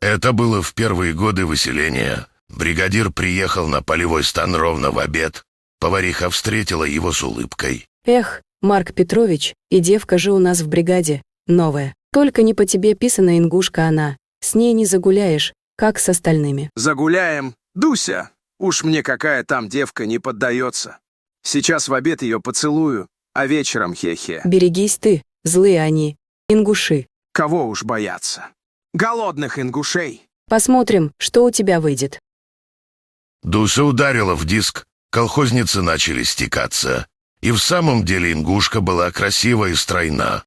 Это было в первые годы выселения. Бригадир приехал на полевой стан ровно в обед. Повариха встретила его с улыбкой. Эх, Марк Петрович, и девка же у нас в бригаде, новая. Только не по тебе писана ингушка она. С ней не загуляешь, как с остальными. Загуляем. Дуся, уж мне какая там девка не поддается. Сейчас в обед ее поцелую, а вечером хе-хе. Берегись ты, злые они, ингуши. Кого уж бояться? Голодных ингушей. Посмотрим, что у тебя выйдет. Дуся ударила в диск, колхозницы начали стекаться. И в самом деле ингушка была красива и стройна.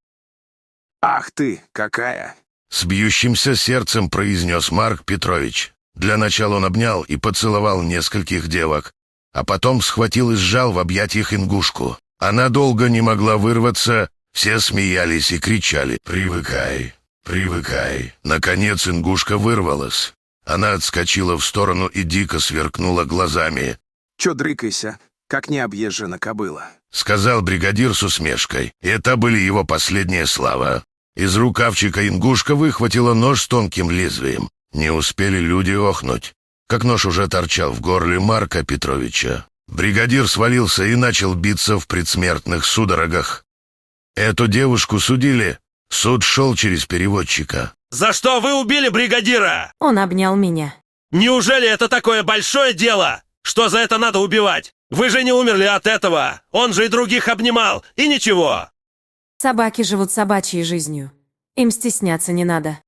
Ах ты, какая! С бьющимся сердцем произнес Марк Петрович. Для начала он обнял и поцеловал нескольких девок, а потом схватил и сжал в объятиях ингушку. Она долго не могла вырваться, все смеялись и кричали: «Привыкай, привыкай». Наконец ингушка вырвалась. Она отскочила в сторону и дико сверкнула глазами. Чё дрыкайся, как необъезжена кобыла? Сказал бригадир с усмешкой. И это были его последние слова. Из рукавчика ингушка выхватила нож с тонким лезвием. Не успели люди охнуть, как нож уже торчал в горле Марка Петровича. Бригадир свалился и начал биться в предсмертных судорогах. Эту девушку судили. Суд шел через переводчика. За что вы убили бригадира? Он обнял меня. Неужели это такое большое дело? Что за это надо убивать? Вы же не умерли от этого. Он же и других обнимал, и ничего. Собаки живут собачьей жизнью. Им стесняться не надо.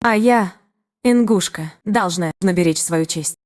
А я, ингушка, должна наберечь свою честь.